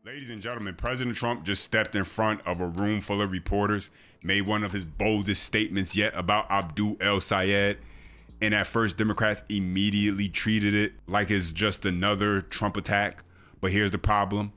Ladies and gentlemen, President Trump just stepped in front of a room full of reporters, made one of his boldest statements yet about Abdul El-Sayed, and at first Democrats immediately treated it like it's just another Trump attack. But here's the problem.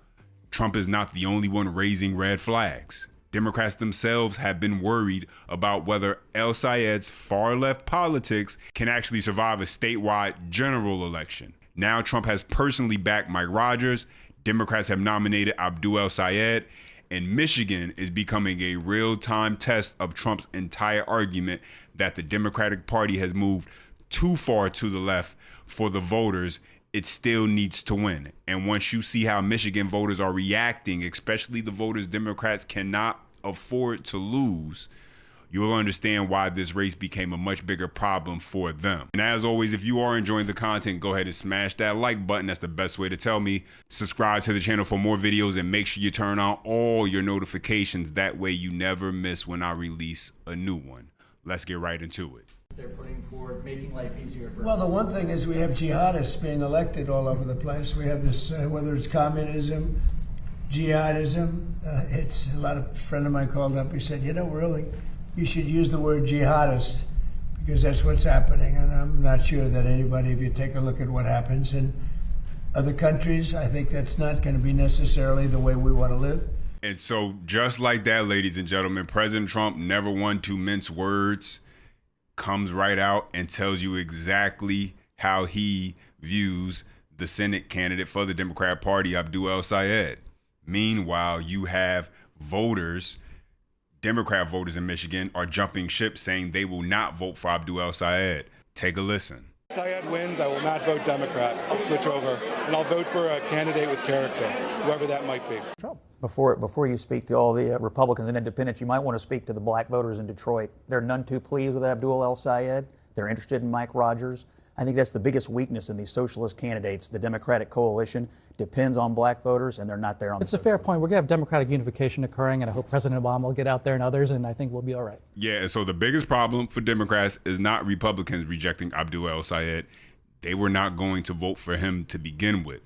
Trump is not the only one raising red flags. Democrats themselves have been worried about whether El-Sayed's far-left politics can actually survive a statewide general election. Now Trump has personally backed Mike Rogers. Democrats have nominated Abdul El-Sayed, and Michigan is becoming a real-time test of Trump's entire argument that the Democratic Party has moved too far to the left for the voters. It still needs to win. And once you see how Michigan voters are reacting, especially the voters Democrats cannot afford to lose, you'll understand why this race became a much bigger problem for them. And as always, if you are enjoying the content, go ahead and smash that like button. That's the best way to tell me. Subscribe to the channel for more videos and make sure you turn on all your notifications. That way you never miss when I release a new one. Let's get right into it. They're putting forward making life easier for Well, the one thing is we have jihadists being elected all over the place. We have this, whether it's communism, jihadism. It's a friend of mine called up. He said, you know, really, you should use the word jihadist because that's what's happening. And I'm not sure that anybody, if you take a look at what happens in other countries, I think that's not going to be necessarily the way we want to live. And so just like that, ladies and gentlemen, President Trump, never one to mince words, comes right out and tells you exactly how he views the Senate candidate for the Democrat Party, Abdul El-Sayed. Meanwhile, you have voters, Democrat voters in Michigan are jumping ship saying they will not vote for Abdul El-Sayed. Take a listen. Sayed wins, I will not vote Democrat. I'll switch over, and I'll vote for a candidate with character, whoever that might be. Trump. Before you speak to all the Republicans and independents, you might want to speak to the black voters in Detroit. They're none too pleased with Abdul El-Sayed. They're interested in Mike Rogers. I think that's the biggest weakness in these socialist candidates. The Democratic coalition depends on black voters, and they're not there on It's a fair point. We're going to have Democratic unification occurring, and I hope President Obama will get out there and others, and I think we'll be all right. Yeah, and so the biggest problem for Democrats is not Republicans rejecting Abdul El-Sayed. They were not going to vote for him to begin with.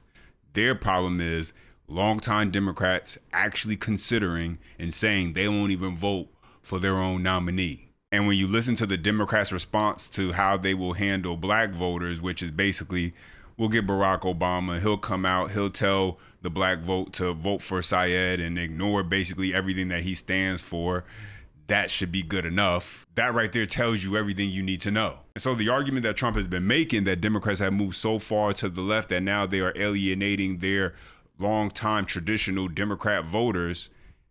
Their problem is longtime Democrats actually considering and saying they won't even vote for their own nominee. And when you listen to the Democrats' response to how they will handle black voters, which is basically, we'll get Barack Obama, he'll come out, he'll tell the black vote to vote for Sayed and ignore basically everything that he stands for, that should be good enough. That right there tells you everything you need to know. And so the argument that Trump has been making, that Democrats have moved so far to the left that now they are alienating their longtime traditional Democrat voters,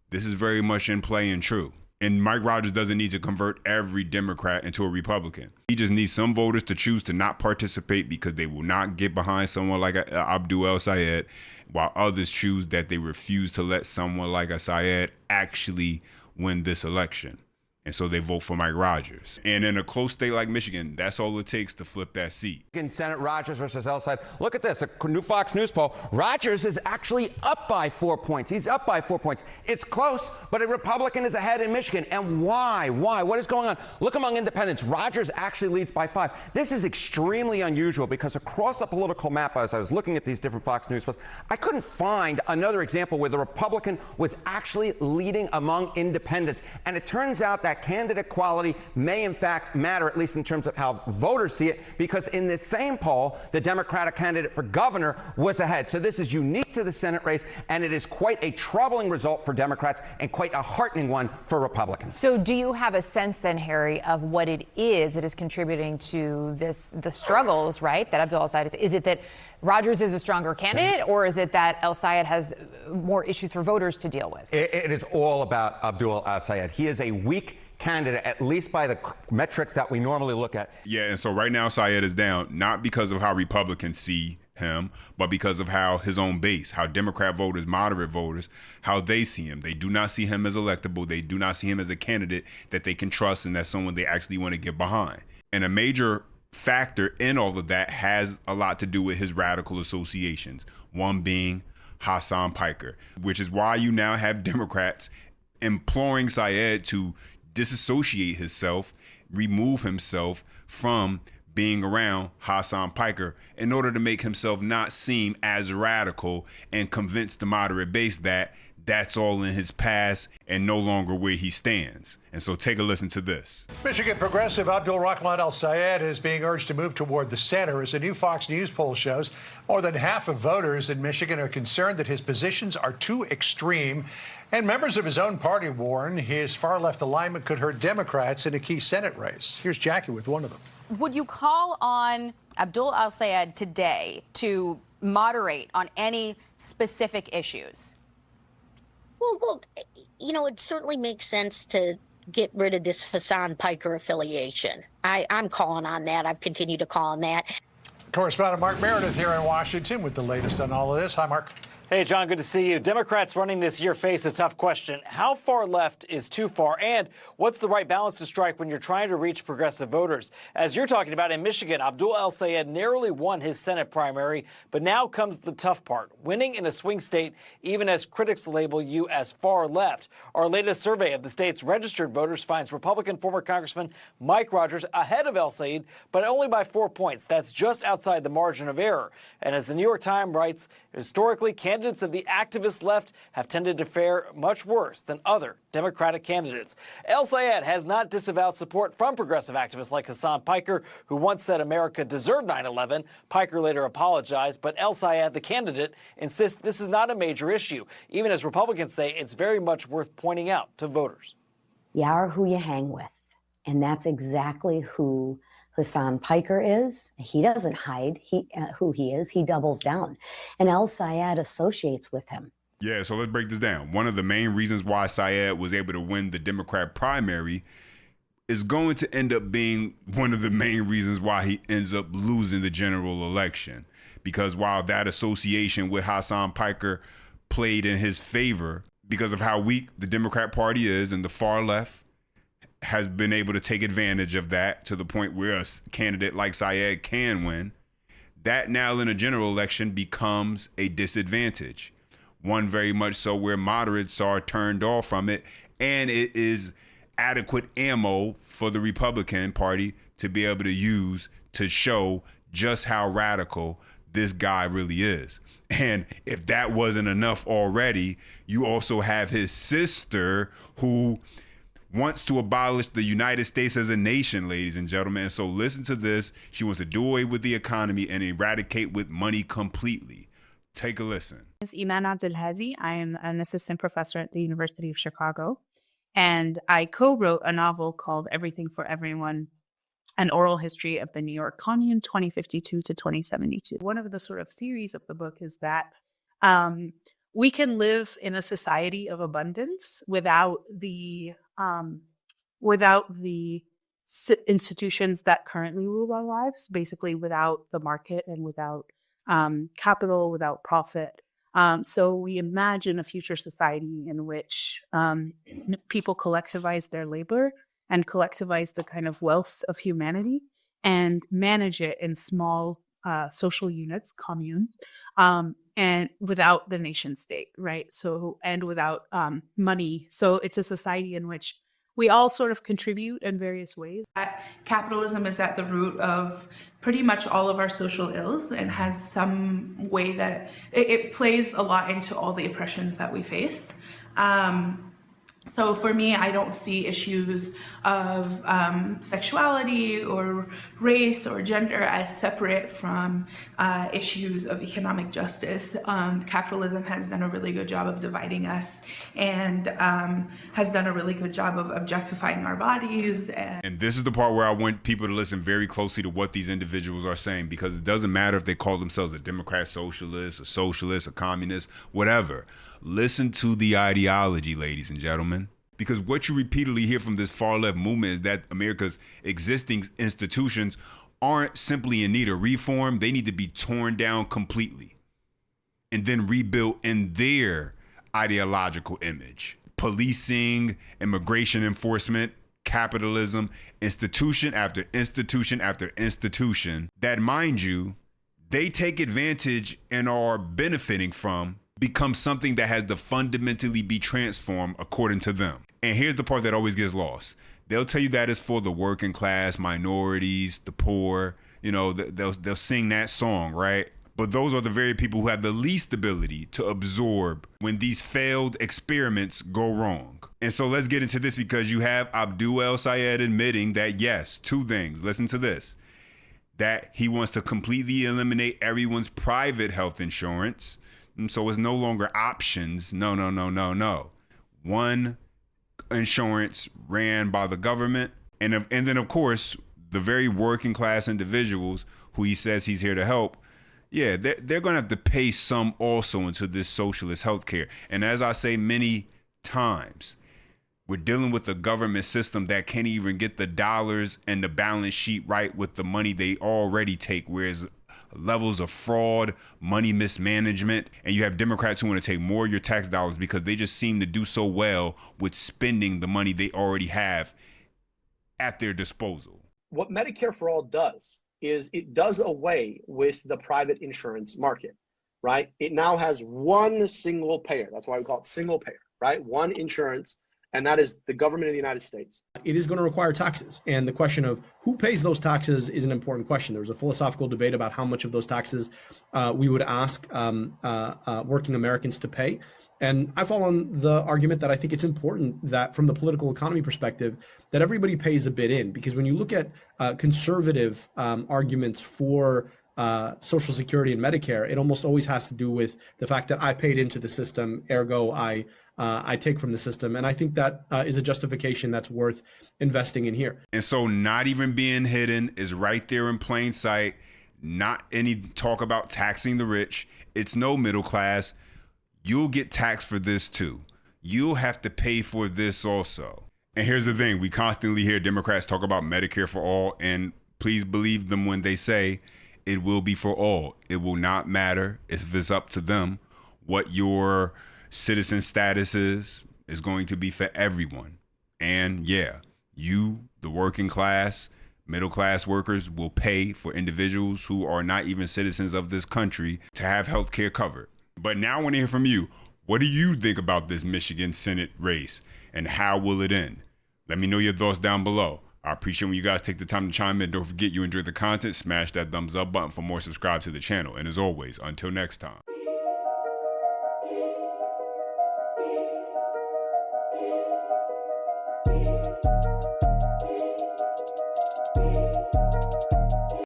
this is very much in play and true. And Mike Rogers doesn't need to convert every Democrat into a Republican. He just needs some voters to choose to not participate because they will not get behind someone like Abdul El-Sayed, while others choose that they refuse to let someone like a Sayed actually win this election. And so they vote for Mike Rogers. And in a close state like Michigan, that's all it takes to flip that seat. In Senate, Rogers versus El-Sayed. Look at this, a new Fox News poll. Rogers is actually up by 4 points. He's up by 4 points. It's close, but a Republican is ahead in Michigan. And why? Why? What is going on? Look among independents. Rogers actually leads by 5. This is extremely unusual because across the political map, as I was looking at these different Fox News polls, I couldn't find another example where the Republican was actually leading among independents. And it turns out that candidate quality may in fact matter, at least in terms of how voters see it, because in this same poll, the Democratic candidate for governor was ahead. So this is unique to the Senate race, and it is quite a troubling result for Democrats and quite a heartening one for Republicans. So do you have a sense then, Harry, of what it is that is contributing to the struggles, right, that Abdul El-Sayed is? Is it that Rogers is a stronger candidate, or is it that El-Sayed has more issues for voters to deal with? It is all about Abdul El-Sayed. He is a weak candidate, at least by the metrics that we normally look at. Yeah, and so right now Sayed is down, not because of how Republicans see him, but because of how his own base, how Democrat voters, moderate voters, how they see him. They do not see him as electable. They do not see him as a candidate that they can trust and that's someone they actually want to get behind. And a major factor in all of that has a lot to do with his radical associations, one being Hassan Piker, which is why you now have Democrats imploring Sayed to disassociate himself, remove himself from being around Hassan Piker in order to make himself not seem as radical and convince the moderate base that that's all in his past and no longer where he stands. And so take a listen to this. Michigan progressive Abdul Rahman al-Sayed is being urged to move toward the center. As a new Fox News poll shows, more than half of voters in Michigan are concerned that his positions are too extreme. And members of his own party warn his far-left alignment could hurt Democrats in a key Senate race. Here's Jackie with one of them. Would you call on Abdul al-Sayed today to moderate on any specific issues? Well, look, it certainly makes sense to get rid of this Hassan Piker affiliation. I'm calling on that. I've continued to call on that. Correspondent Mark Meredith here in Washington with the latest on all of this. Hi, Mark. Hey, John, good to see you. Democrats running this year face a tough question. How far left is too far? And what's the right balance to strike when you're trying to reach progressive voters? As you're talking about in Michigan, Abdul al-Sayed narrowly won his Senate primary, but now comes the tough part, winning in a swing state, even as critics label you as far left. Our latest survey of the state's registered voters finds Republican former Congressman Mike Rogers ahead of al-Sayed, but only by 4 points. That's just outside the margin of error. And as the New York Times writes, historically, candidates of the activist left have tended to fare much worse than other Democratic candidates. El-Sayed has not disavowed support from progressive activists like Hassan Piker, who once said America deserved 9/11. Piker later apologized, but El-Sayed, the candidate, insists this is not a major issue, even as Republicans say it's very much worth pointing out to voters. You are who you hang with, and that's exactly who Hassan Piker is. He doesn't hide who he is. He doubles down. And al-Sayed associates with him. Yeah, so let's break this down. One of the main reasons why Sayed was able to win the Democrat primary is going to end up being one of the main reasons why he ends up losing the general election. Because while that association with Hassan Piker played in his favor because of how weak the Democrat Party is and the far left has been able to take advantage of that to the point where a candidate like Sayed can win, that now in a general election becomes a disadvantage. One very much so where moderates are turned off from it, and it is adequate ammo for the Republican Party to be able to use to show just how radical this guy really is. And if that wasn't enough already, you also have his sister who wants to abolish the United States as a nation, ladies and gentlemen. And so listen to this. She wants to do away with the economy and eradicate with money completely. Take a listen. This is Iman Abdelhazi. I am an assistant professor at the University of Chicago, and I co-wrote a novel called Everything for Everyone, an oral history of the New York Commune, 2052 to 2072. One of the sort of theories of the book is that we can live in a society of abundance without the institutions that currently rule our lives, basically without the market and without capital, without profit. So we imagine a future society in which people collectivize their labor and collectivize the kind of wealth of humanity and manage it in small social units, communes, and without the nation state, right? So, and without money. So it's a society in which we all sort of contribute in various ways. Capitalism is at the root of pretty much all of our social ills and has some way that it plays a lot into all the oppressions that we face. So for me, I don't see issues of sexuality or race or gender as separate from issues of economic justice. Capitalism has done a really good job of dividing us and has done a really good job of objectifying our bodies. And this is the part where I want people to listen very closely to what these individuals are saying, because it doesn't matter if they call themselves a Democrat socialist, a communist, whatever. Listen to the ideology, ladies and gentlemen, because what you repeatedly hear from this far left movement is that America's existing institutions aren't simply in need of reform. They need to be torn down completely and then rebuilt in their ideological image. Policing, immigration enforcement, capitalism, institution after institution after institution that, mind you, they take advantage and are benefiting from, become something that has to fundamentally be transformed according to them. And here's the part that always gets lost. They'll tell you that it's for the working class, minorities, the poor, You know, they'll sing that song, right? But those are the very people who have the least ability to absorb when these failed experiments go wrong. And so let's get into this, because you have Abdul El-Sayed admitting that, yes, two things. Listen to this. That he wants to completely eliminate everyone's private health insurance. And so it's no longer options. No. One insurance ran by the government. And then, of course, the very working class individuals who he says he's here to help, yeah, they're going to have to pay some also into this socialist healthcare. And as I say many times, we're dealing with a government system that can't even get the dollars and the balance sheet right with the money they already take, whereas levels of fraud, money mismanagement, and you have Democrats who want to take more of your tax dollars because they just seem to do so well with spending the money they already have at their disposal. What Medicare for All does is it does away with the private insurance market, right? It now has one single payer. That's why we call it single payer, right? One insurance, and that is the government of the United States. It is going to require taxes. And the question of who pays those taxes is an important question. There's a philosophical debate about how much of those taxes we would ask working Americans to pay. And I fall on the argument that I think it's important that from the political economy perspective, that everybody pays a bit in, because when you look at conservative arguments for Social Security and Medicare, it almost always has to do with the fact that I paid into the system, ergo I take from the system. And I think that is a justification that's worth investing in here. And so not even being hidden is right there in plain sight. Not any talk about taxing the rich. It's no middle class. You'll get taxed for this too. You'll have to pay for this also. And here's the thing. We constantly hear Democrats talk about Medicare for all, and please believe them when they say it will be for all. It will not matter if it's up to them. What your citizen status is going to be for everyone. And yeah, you, the working class, middle class workers, will pay for individuals who are not even citizens of this country to have health care covered. But now I want to hear from you. What do you think about this Michigan Senate race, and how will it end? Let me know your thoughts down below. I appreciate when you guys take the time to chime in. Don't forget, you enjoy the content, smash that thumbs up button for more, subscribe to the channel. And as always, until next time.